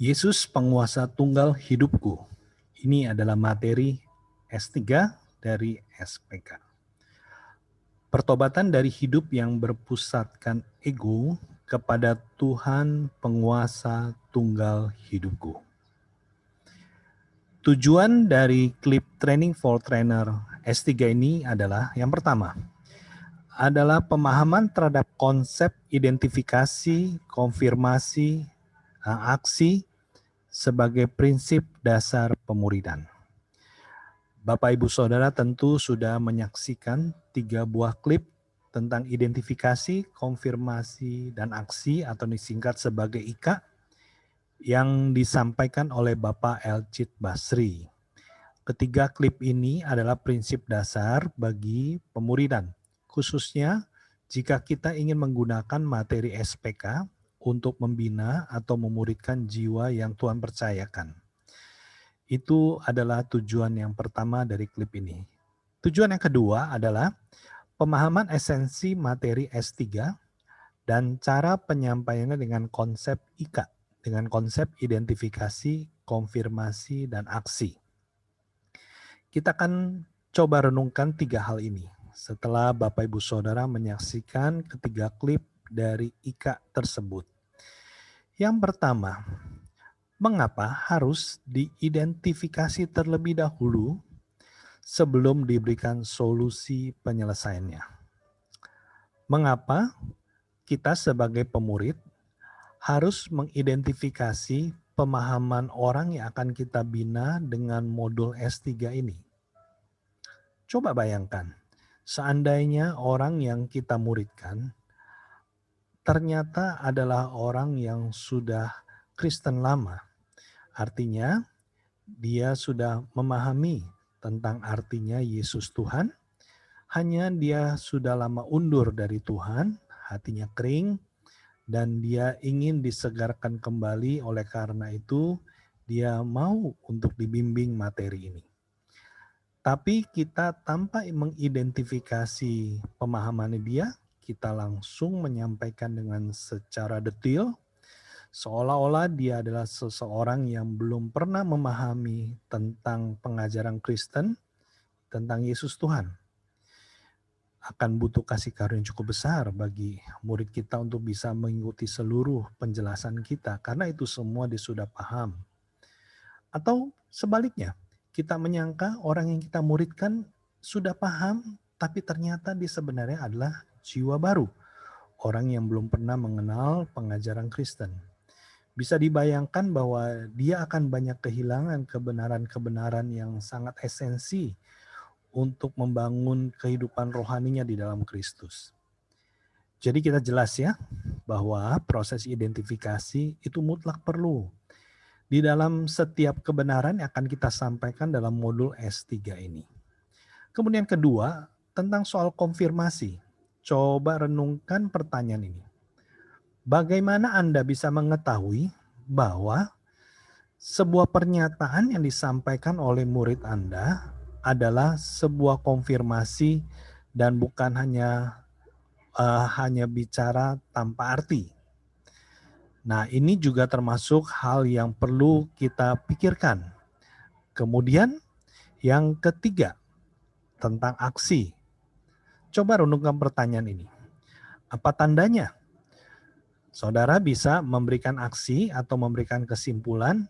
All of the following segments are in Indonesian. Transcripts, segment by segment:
Yesus penguasa tunggal hidupku. Ini adalah materi S3 dari SPK. Pertobatan dari hidup yang berpusatkan ego kepada Tuhan penguasa tunggal hidupku. Tujuan dari klip Training for Trainer S3 ini adalah yang pertama, adalah pemahaman terhadap konsep identifikasi, konfirmasi, aksi sebagai prinsip dasar pemuridan. Bapak Ibu Saudara tentu sudah menyaksikan 3 buah klip tentang identifikasi, konfirmasi, dan aksi atau disingkat sebagai IKA yang disampaikan oleh Bapak Elcid Basri. Ketiga klip ini adalah prinsip dasar bagi pemuridan, khususnya jika kita ingin menggunakan materi SPK untuk membina atau memuridkan jiwa yang Tuhan percayakan. Itu adalah tujuan yang pertama dari klip ini. Tujuan yang kedua adalah pemahaman esensi materi S3 dan cara penyampaiannya dengan konsep IKA, dengan konsep identifikasi, konfirmasi, dan aksi. Kita akan coba renungkan 3 hal ini setelah Bapak Ibu Saudara menyaksikan ketiga klip dari IKA tersebut. Yang pertama, mengapa harus diidentifikasi terlebih dahulu sebelum diberikan solusi penyelesaiannya? Mengapa kita sebagai pemurid harus mengidentifikasi pemahaman orang yang akan kita bina dengan modul S3 ini? Coba bayangkan, seandainya orang yang kita muridkan ternyata adalah orang yang sudah Kristen lama. Artinya, dia sudah memahami tentang artinya Yesus Tuhan, hanya dia sudah lama undur dari Tuhan, hatinya kering, dan dia ingin disegarkan kembali. Oleh karena itu, dia mau untuk dibimbing materi ini. Tapi kita tanpa mengidentifikasi pemahaman dia, kita langsung menyampaikan dengan secara detail, seolah-olah dia adalah seseorang yang belum pernah memahami tentang pengajaran Kristen, tentang Yesus Tuhan. Akan butuh kasih karunia cukup besar bagi murid kita untuk bisa mengikuti seluruh penjelasan kita, karena itu semua dia sudah paham. Atau sebaliknya, kita menyangka orang yang kita muridkan sudah paham, tapi ternyata dia sebenarnya adalah jiwa baru. Orang yang belum pernah mengenal pengajaran Kristen. Bisa dibayangkan bahwa dia akan banyak kehilangan kebenaran-kebenaran yang sangat esensi untuk membangun kehidupan rohaninya di dalam Kristus. Jadi kita jelas ya, bahwa proses identifikasi itu mutlak perlu. Di dalam setiap kebenaran yang akan kita sampaikan dalam modul S3 ini. Kemudian kedua, tentang soal konfirmasi. Coba renungkan pertanyaan ini. Bagaimana Anda bisa mengetahui bahwa sebuah pernyataan yang disampaikan oleh murid Anda adalah sebuah konfirmasi dan bukan hanya bicara tanpa arti? Nah, ini juga termasuk hal yang perlu kita pikirkan. Kemudian yang ketiga, tentang aksi. Coba renungkan pertanyaan ini. Apa tandanya? Saudara bisa memberikan aksi atau memberikan kesimpulan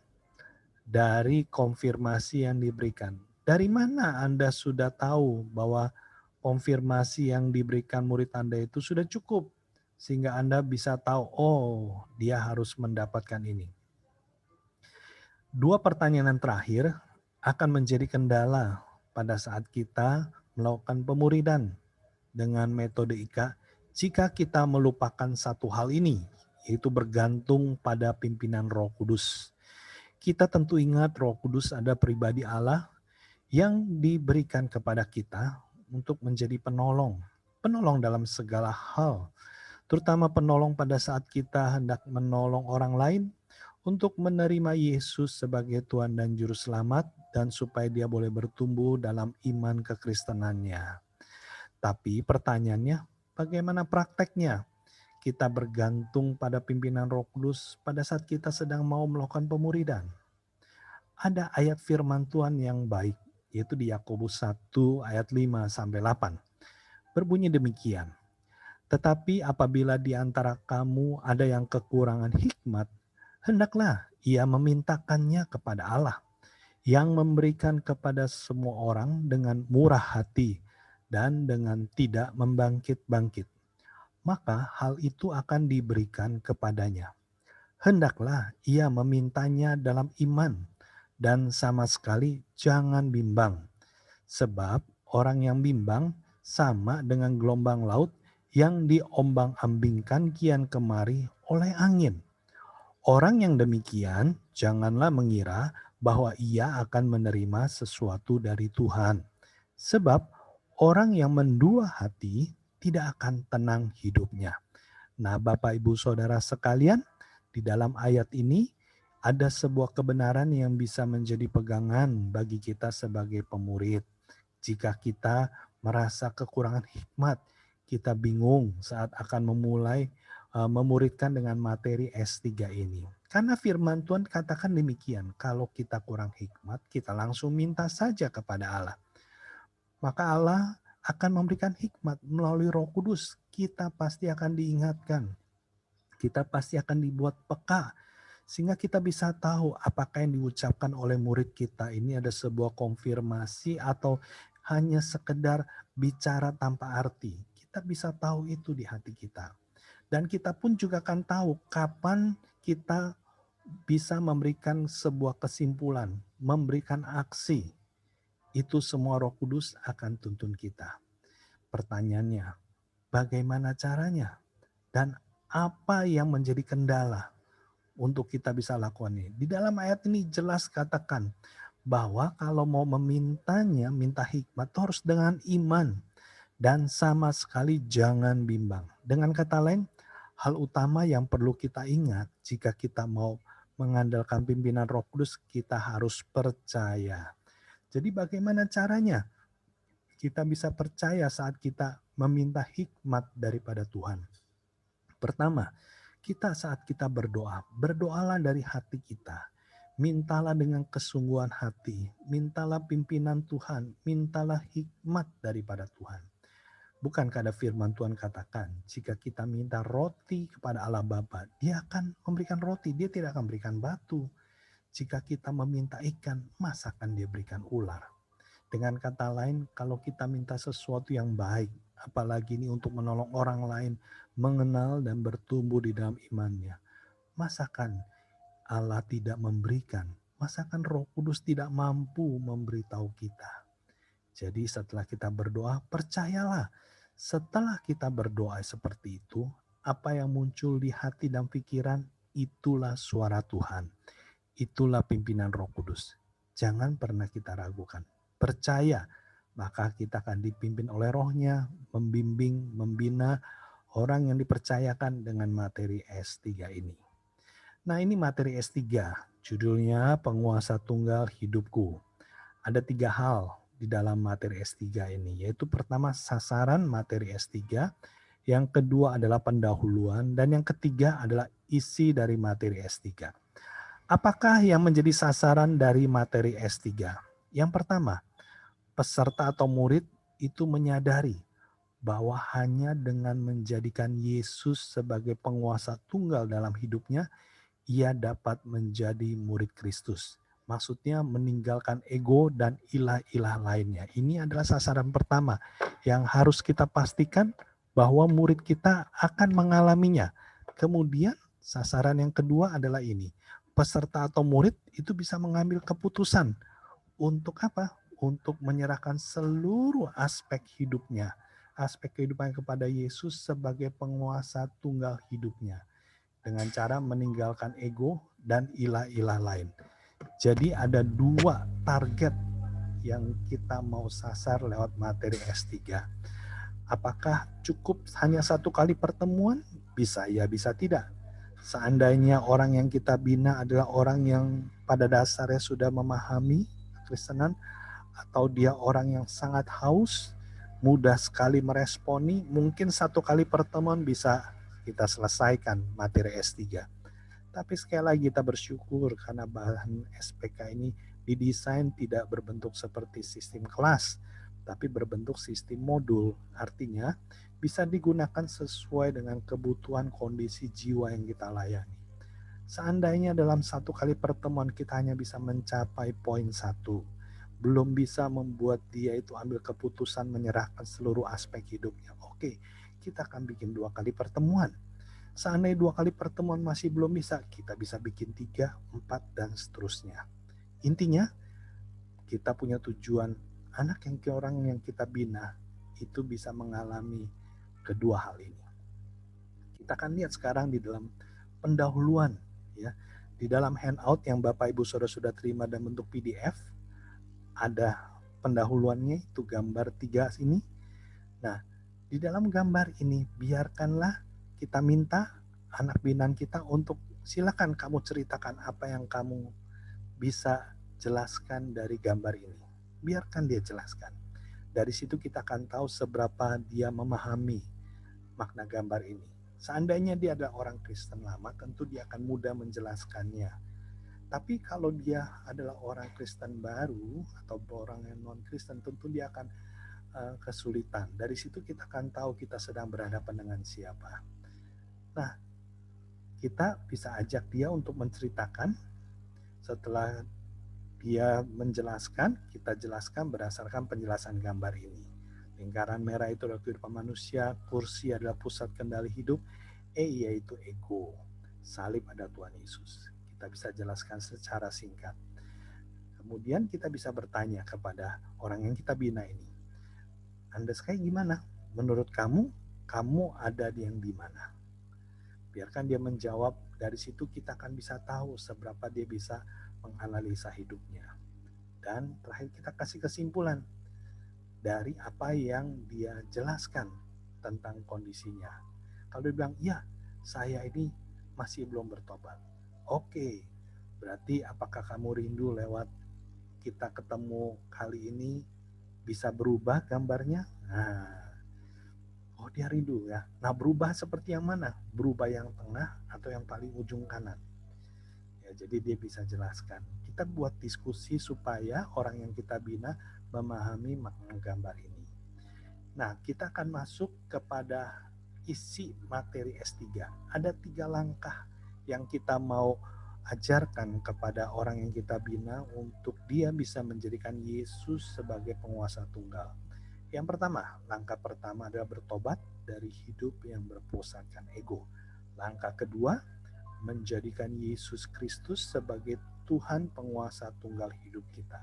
dari konfirmasi yang diberikan. Dari mana Anda sudah tahu bahwa konfirmasi yang diberikan murid Anda itu sudah cukup? Sehingga Anda bisa tahu, oh dia harus mendapatkan ini. 2 pertanyaan terakhir akan menjadi kendala pada saat kita melakukan pemuridan dengan metode IKA jika kita melupakan satu hal ini, yaitu bergantung pada pimpinan Roh Kudus. Kita tentu ingat Roh Kudus ada pribadi Allah yang diberikan kepada kita untuk menjadi penolong. Penolong dalam segala hal, terutama penolong pada saat kita hendak menolong orang lain untuk menerima Yesus sebagai Tuhan dan Juru Selamat dan supaya dia boleh bertumbuh dalam iman kekristenannya. Tapi pertanyaannya, bagaimana prakteknya? kita bergantung pada pimpinan Roh Kudus pada saat kita sedang mau melakukan pemuridan? Ada ayat firman Tuhan yang baik, yaitu di Yakobus 1 ayat 5 sampai 8. Berbunyi demikian, tetapi apabila di antara kamu ada yang kekurangan hikmat, hendaklah ia memintakannya kepada Allah, yang memberikan kepada semua orang dengan murah hati dan dengan tidak membangkit-bangkit. Maka hal itu akan diberikan kepadanya. Hendaklah ia memintanya dalam iman dan sama sekali jangan bimbang. Sebab orang yang bimbang sama dengan gelombang laut yang diombang-ambingkan kian kemari oleh angin. Orang yang demikian janganlah mengira bahwa ia akan menerima sesuatu dari Tuhan. Sebab orang yang mendua hati tidak akan tenang hidupnya. Nah, Bapak Ibu Saudara sekalian, di dalam ayat ini ada sebuah kebenaran yang bisa menjadi pegangan bagi kita sebagai pemurid. Jika kita merasa kekurangan hikmat, kita bingung saat akan memulai memuridkan dengan materi S3 ini. Karena firman Tuhan katakan demikian, kalau kita kurang hikmat, kita langsung minta saja kepada Allah. Maka Allah akan memberikan hikmat melalui Roh Kudus. Kita pasti akan diingatkan. Kita pasti akan dibuat peka sehingga kita bisa tahu apakah yang diucapkan oleh murid kita ini ada sebuah konfirmasi atau hanya sekedar bicara tanpa arti. Kita bisa tahu itu di hati kita. Dan kita pun juga akan tahu kapan kita bisa memberikan sebuah kesimpulan, memberikan aksi. Itu semua Roh Kudus akan tuntun kita. Pertanyaannya, bagaimana caranya? Dan apa yang menjadi kendala untuk kita bisa lakukan ini? Di dalam ayat ini jelas katakan bahwa kalau mau memintanya, minta hikmat harus dengan iman dan sama sekali jangan bimbang. Dengan kata lain, hal utama yang perlu kita ingat jika kita mau mengandalkan pimpinan Roh Kudus, kita harus percaya. Jadi bagaimana caranya? Kita bisa percaya saat kita meminta hikmat daripada Tuhan. Pertama, kita saat kita berdoa, berdoalah dari hati kita. Mintalah dengan kesungguhan hati, mintalah pimpinan Tuhan, mintalah hikmat daripada Tuhan. Bukankah ada firman Tuhan katakan, jika kita minta roti kepada Allah Bapa, Dia akan memberikan roti, Dia tidak akan berikan batu. Jika kita meminta ikan, masa akan Dia berikan ular? Dengan kata lain, kalau kita minta sesuatu yang baik, apalagi ini untuk menolong orang lain, mengenal dan bertumbuh di dalam imannya, masakan Allah tidak memberikan? Masakan Roh Kudus tidak mampu memberitahu kita? Jadi setelah kita berdoa, percayalah, setelah kita berdoa seperti itu, apa yang muncul di hati dan pikiran, itulah suara Tuhan. Itulah pimpinan Roh Kudus. Jangan pernah kita ragukan. Percaya, maka kita akan dipimpin oleh Roh-Nya, membimbing, membina orang yang dipercayakan dengan materi S3 ini. Nah, ini materi S3, judulnya Penguasa Tunggal Hidupku. Ada 3 hal di dalam materi S3 ini, yaitu pertama sasaran materi S3, yang kedua adalah pendahuluan, dan yang ketiga adalah isi dari materi S3. Apakah yang menjadi sasaran dari materi S3? Yang pertama, peserta atau murid itu menyadari bahwa hanya dengan menjadikan Yesus sebagai penguasa tunggal dalam hidupnya, ia dapat menjadi murid Kristus. Maksudnya meninggalkan ego dan ilah-ilah lainnya. Ini adalah sasaran pertama yang harus kita pastikan bahwa murid kita akan mengalaminya. Kemudian sasaran yang kedua adalah ini. Peserta atau murid itu bisa mengambil keputusan. Untuk apa? Untuk menyerahkan seluruh aspek hidupnya. Aspek kehidupan kepada Yesus sebagai penguasa tunggal hidupnya. Dengan cara meninggalkan ego dan ilah-ilah lain. Jadi ada 2 target yang kita mau sasar lewat materi S3. Apakah cukup hanya 1 kali pertemuan? Bisa ya, bisa tidak. Seandainya orang yang kita bina adalah orang yang pada dasarnya sudah memahami Kristenan, atau dia orang yang sangat haus, mudah sekali meresponi, mungkin 1 kali pertemuan bisa kita selesaikan materi S3. Tapi sekali lagi kita bersyukur karena bahan SPK ini didesain tidak berbentuk seperti sistem kelas, tapi berbentuk sistem modul. Artinya bisa digunakan sesuai dengan kebutuhan kondisi jiwa yang kita layani. Seandainya dalam satu kali pertemuan kita hanya bisa mencapai poin satu, belum bisa membuat dia itu ambil keputusan menyerahkan seluruh aspek hidupnya. Oke, kita akan bikin 2 kali pertemuan. Seandainya 2 kali pertemuan masih belum bisa, kita bisa bikin 3, 4, dan seterusnya. Intinya, kita punya tujuan anak yang orang yang kita bina itu bisa mengalami kedua hal ini. Kita akan lihat sekarang di dalam pendahuluan, ya, di dalam handout yang Bapak Ibu Saudara sudah terima dan bentuk PDF, ada pendahuluannya itu gambar 3 ini. Nah, di dalam gambar ini biarkanlah kita minta anak binaan kita untuk silakan kamu ceritakan apa yang kamu bisa jelaskan dari gambar ini. Biarkan dia jelaskan. Dari situ kita akan tahu seberapa dia memahami makna gambar ini. Seandainya dia adalah orang Kristen lama, tentu dia akan mudah menjelaskannya. Tapi kalau dia adalah orang Kristen baru atau orang yang non-Kristen, tentu dia akan kesulitan. Dari situ kita akan tahu kita sedang berhadapan dengan siapa. Nah, kita bisa ajak dia untuk menceritakan. Setelah dia menjelaskan, kita jelaskan berdasarkan penjelasan gambar ini. Lingkaran merah itu adalah kehidupan manusia, kursi adalah pusat kendali hidup, yaitu ego, salib ada Tuhan Yesus. Kita bisa jelaskan secara singkat. Kemudian kita bisa bertanya kepada orang yang kita bina ini, Anda sekali gimana? Menurut kamu, kamu ada di yang di mana? Biarkan dia menjawab, dari situ kita akan bisa tahu seberapa dia bisa menganalisa hidupnya. Dan terakhir kita kasih kesimpulan dari apa yang dia jelaskan tentang kondisinya. Kalau dia bilang, ya saya ini masih belum bertobat. Oke, berarti apakah kamu rindu lewat kita ketemu kali ini bisa berubah gambarnya? Nah, oh dia rindu ya. Nah berubah seperti yang mana? Berubah yang tengah atau yang paling ujung kanan? Ya, jadi dia bisa jelaskan. Kita buat diskusi supaya orang yang kita bina memahami makna gambar ini. Nah, kita akan masuk kepada isi materi S3. Ada 3 langkah yang kita mau ajarkan kepada orang yang kita bina untuk dia bisa menjadikan Yesus sebagai penguasa tunggal. Yang pertama, langkah pertama adalah bertobat dari hidup yang berpusatkan ego. Langkah kedua, menjadikan Yesus Kristus sebagai Tuhan penguasa tunggal hidup kita.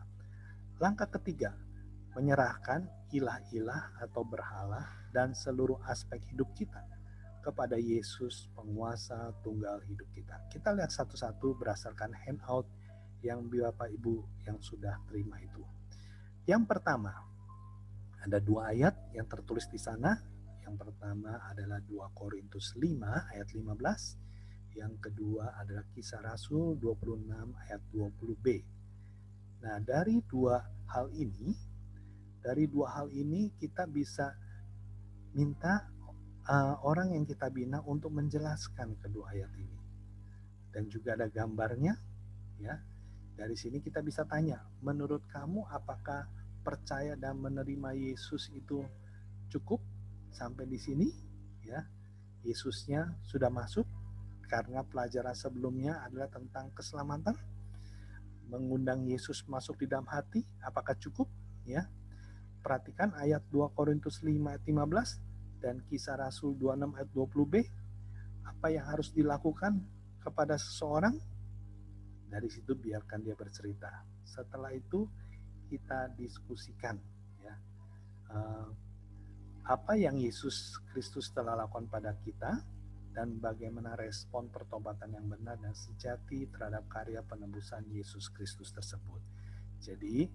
Langkah ketiga, menyerahkan ilah-ilah atau berhala dan seluruh aspek hidup kita kepada Yesus penguasa tunggal hidup kita. Kita lihat satu-satu berdasarkan handout yang Bapak Ibu yang sudah terima itu. Yang pertama, ada 2 ayat yang tertulis di sana. Yang pertama adalah 2 Korintus 5 ayat 15. Yang kedua adalah Kisah Rasul 26 ayat 20b. Nah, dari dua hal ini kita bisa minta orang yang kita bina untuk menjelaskan kedua ayat ini. Dan juga ada gambarnya, ya. Dari sini kita bisa tanya, menurut kamu apakah percaya dan menerima Yesus itu cukup sampai di sini? Ya, Yesusnya sudah masuk karena pelajaran sebelumnya adalah tentang keselamatan. Mengundang Yesus masuk di dalam hati, apakah cukup? Ya, perhatikan ayat 2 Korintus 5 ayat 15 dan Kisah Rasul 26 ayat 20b. Apa yang harus dilakukan kepada seseorang? Dari situ biarkan dia bercerita. Setelah itu kita diskusikan, ya, apa yang Yesus Kristus telah lakukan pada kita dan bagaimana respon pertobatan yang benar dan sejati terhadap karya penebusan Yesus Kristus tersebut. Jadi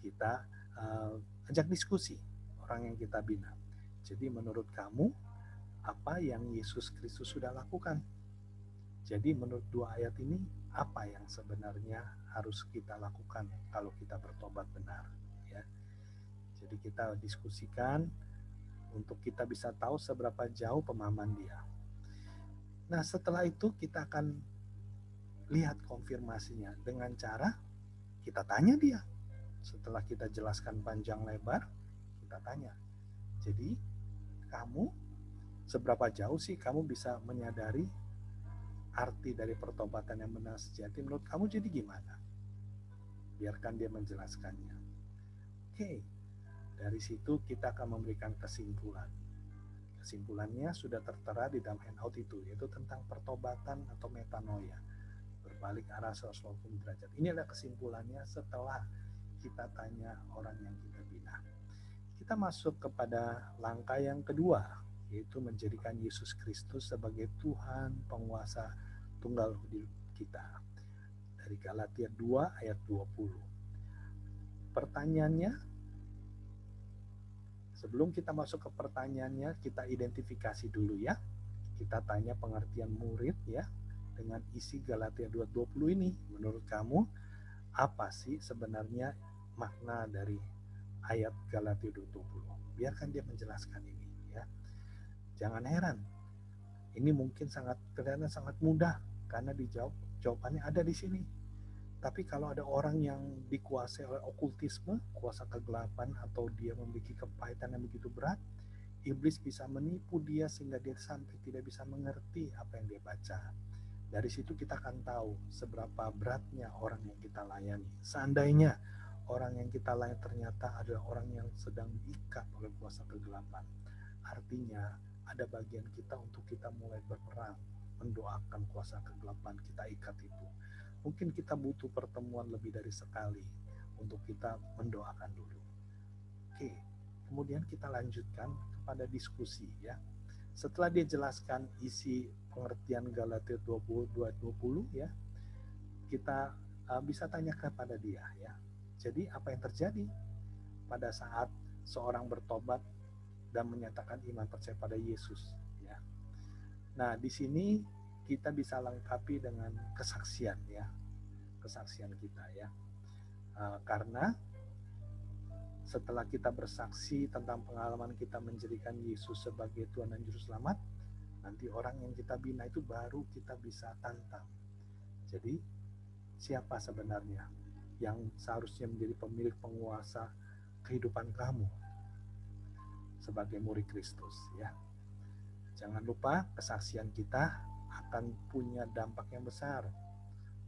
kita ajak diskusi orang yang kita bina. Jadi menurut kamu apa yang Yesus Kristus sudah lakukan? Jadi menurut 2 ayat ini apa yang sebenarnya harus kita lakukan kalau kita bertobat benar, ya. Jadi kita diskusikan untuk kita bisa tahu seberapa jauh pemahaman dia. Nah, setelah itu kita akan lihat konfirmasinya dengan cara kita tanya dia. Setelah kita jelaskan panjang lebar, kita tanya. Jadi, kamu seberapa jauh sih kamu bisa menyadari arti dari pertobatan yang benar sejati menurut kamu jadi gimana? Biarkan dia menjelaskannya. Oke, dari situ kita akan memberikan kesimpulan. Kesimpulannya sudah tertera di dalam handout itu, yaitu tentang pertobatan atau metanoia, berbalik arah 180 derajat. Ini adalah kesimpulannya setelah kita tanya orang yang kita bina. Kita masuk kepada langkah yang kedua, yaitu menjadikan Yesus Kristus sebagai Tuhan penguasa tunggal hidup kita. Dari Galatia 2 ayat 20. Pertanyaannya, sebelum kita masuk ke pertanyaannya, kita identifikasi dulu ya. Kita tanya pengertian murid ya, dengan isi Galatia 2:20 ini. Menurut kamu, apa sih sebenarnya makna dari ayat Galatia 2:20? Biarkan dia menjelaskan ini ya. Jangan heran, ini mungkin kelihatan sangat mudah karena jawabannya ada di sini. Tapi kalau ada orang yang dikuasai oleh okultisme, kuasa kegelapan, atau dia memiliki kepahitan yang begitu berat, iblis bisa menipu dia sehingga dia sampai tidak bisa mengerti apa yang dia baca. Dari situ kita akan tahu seberapa beratnya orang yang kita layani. Seandainya orang yang kita layani ternyata adalah orang yang sedang diikat oleh kuasa kegelapan, artinya ada bagian kita untuk kita mulai berperang, mendoakan kuasa kegelapan kita ikat itu. Mungkin kita butuh pertemuan lebih dari sekali untuk kita mendoakan dulu. Oke, kemudian kita lanjutkan kepada diskusi ya. Setelah dia jelaskan isi pengertian Galatia 22:20 ya, kita bisa tanya kepada dia ya. Jadi apa yang terjadi pada saat seorang bertobat dan menyatakan iman percaya pada Yesus ya. Nah, di sini kita bisa lengkapi dengan kesaksian ya. Kesaksian kita ya. Karena setelah kita bersaksi tentang pengalaman kita menjadikan Yesus sebagai Tuhan dan Juru Selamat, nanti orang yang kita bina itu baru kita bisa tantang. Jadi, siapa sebenarnya yang seharusnya menjadi pemilik penguasa kehidupan kamu sebagai murid Kristus ya. Jangan lupa kesaksian kita akan punya dampak yang besar,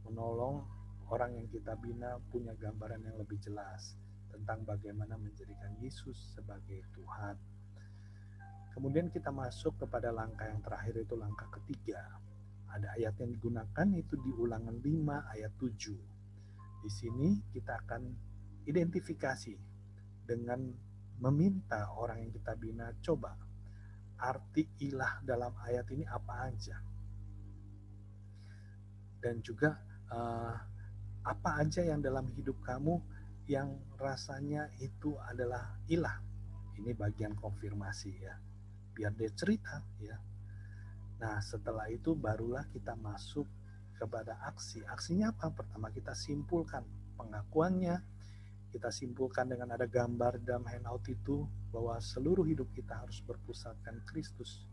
menolong orang yang kita bina punya gambaran yang lebih jelas tentang bagaimana menjadikan Yesus sebagai Tuhan. Kemudian kita masuk kepada langkah yang terakhir, itu langkah ketiga. Ada ayat yang digunakan, itu di Ulangan 5 ayat 7. Di sini kita akan identifikasi dengan meminta orang yang kita bina, coba arti ilah dalam ayat ini apa aja. Dan juga apa aja yang dalam hidup kamu yang rasanya itu adalah ilah. Ini bagian konfirmasi ya. Biar dia cerita ya. Nah, setelah itu barulah kita masuk kepada aksi. Aksinya apa? Pertama kita simpulkan pengakuannya. Kita simpulkan dengan ada gambar dalam handout itu bahwa seluruh hidup kita harus berpusatkan Kristus.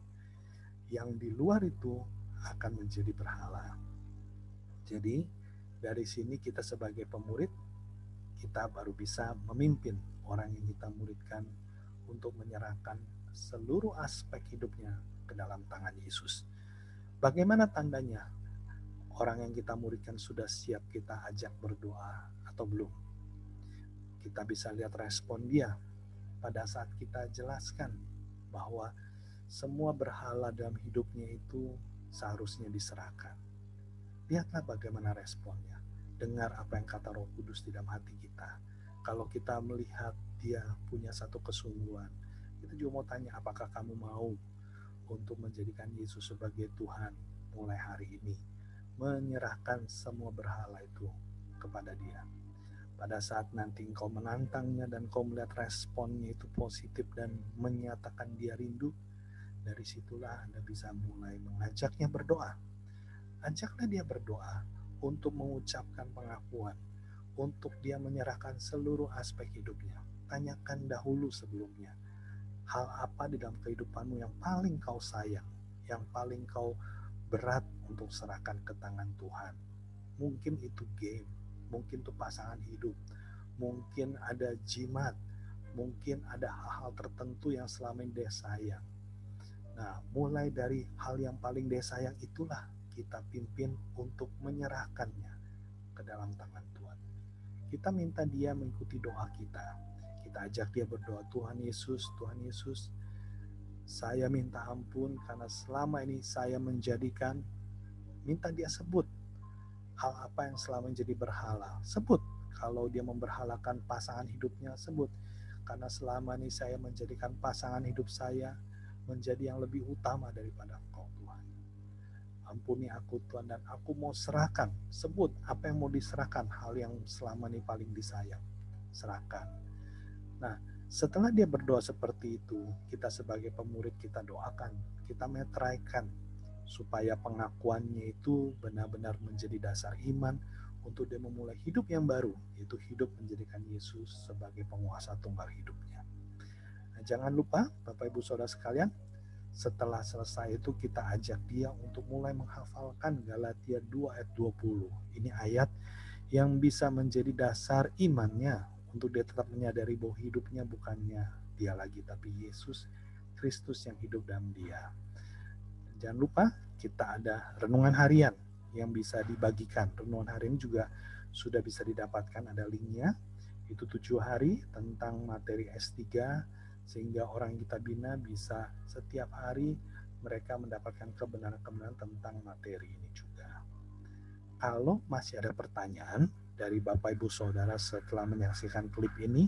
Yang di luar itu akan menjadi berhala. Jadi dari sini kita sebagai pemurid, kita baru bisa memimpin orang yang kita muridkan untuk menyerahkan seluruh aspek hidupnya ke dalam tangan Yesus. Bagaimana tandanya orang yang kita muridkan sudah siap kita ajak berdoa atau belum? Kita bisa lihat respon dia pada saat kita jelaskan bahwa semua berhala dalam hidupnya itu seharusnya diserahkan. Lihatlah bagaimana responnya. Dengar apa yang kata Roh Kudus di dalam hati kita. Kalau kita melihat dia punya satu kesungguhan, kita juga mau tanya, apakah kamu mau untuk menjadikan Yesus sebagai Tuhan mulai hari ini? Menyerahkan semua berhala itu kepada dia. Pada saat nanti engkau menantangnya dan engkau melihat responnya itu positif dan menyatakan dia rindu, dari situlah Anda bisa mulai mengajaknya berdoa. Ajaklah dia berdoa untuk mengucapkan pengakuan, untuk dia menyerahkan seluruh aspek hidupnya. Tanyakan dahulu sebelumnya, hal apa di dalam kehidupanmu yang paling kau sayang, yang paling kau berat untuk serahkan ke tangan Tuhan. Mungkin itu game, mungkin itu pasangan hidup, mungkin ada jimat, mungkin ada hal-hal tertentu yang selama ini dia sayang. Nah, mulai dari hal yang paling dia sayang itulah kita pimpin untuk menyerahkannya ke dalam tangan Tuhan. Kita minta dia mengikuti doa kita. Kita ajak dia berdoa, Tuhan Yesus, saya minta ampun karena selama ini saya menjadikan, minta dia sebut hal apa yang selama ini jadi berhala. Sebut kalau dia memberhalakan pasangan hidupnya, sebut. Karena selama ini saya menjadikan pasangan hidup saya menjadi yang lebih utama daripada Engkau Tuhan. Ampuni aku Tuhan dan aku mau serahkan. Sebut apa yang mau diserahkan, hal yang selama ini paling disayang. Serahkan. Nah, setelah dia berdoa seperti itu, kita sebagai pemurid kita doakan, kita metraikan supaya pengakuannya itu benar-benar menjadi dasar iman untuk dia memulai hidup yang baru, yaitu hidup menjadikan Yesus sebagai penguasa tunggal hidupnya. Nah, jangan lupa Bapak Ibu Saudara sekalian, setelah selesai itu kita ajak dia untuk mulai menghafalkan Galatia 2 ayat 20. Ini ayat yang bisa menjadi dasar imannya untuk dia tetap menyadari bahwa hidupnya bukannya dia lagi, tapi Yesus Kristus yang hidup dalam dia. Jangan lupa kita ada renungan harian yang bisa dibagikan. Renungan hari ini juga sudah bisa didapatkan, ada linknya. Itu 7 hari tentang materi S3, sehingga orang yang kita bina bisa setiap hari mereka mendapatkan kebenaran-kebenaran tentang materi ini juga. Kalau masih ada pertanyaan dari Bapak Ibu Saudara setelah menyaksikan klip ini,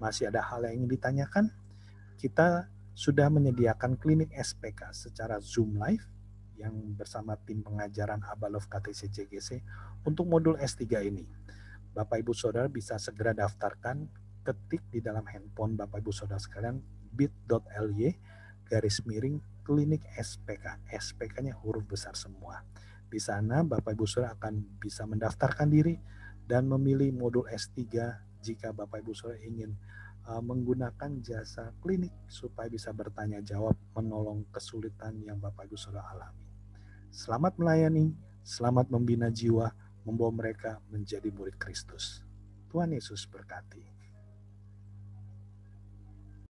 masih ada hal yang ingin ditanyakan, kita sudah menyediakan klinik SPK secara Zoom Live yang bersama tim pengajaran Abalov KTC JGC untuk modul S3 ini. Bapak Ibu Saudara bisa segera daftarkan, ketik di dalam handphone Bapak Ibu Saudara sekalian bit.ly/klinik SPK. SPK-nya huruf besar semua. Di sana Bapak Ibu Saudara akan bisa mendaftarkan diri dan memilih modul S3 jika Bapak Ibu Saudara ingin menggunakan jasa klinik supaya bisa bertanya jawab, menolong kesulitan yang Bapak Ibu Saudara alami. Selamat melayani, selamat membina jiwa, membawa mereka menjadi murid Kristus. Tuhan Yesus berkati.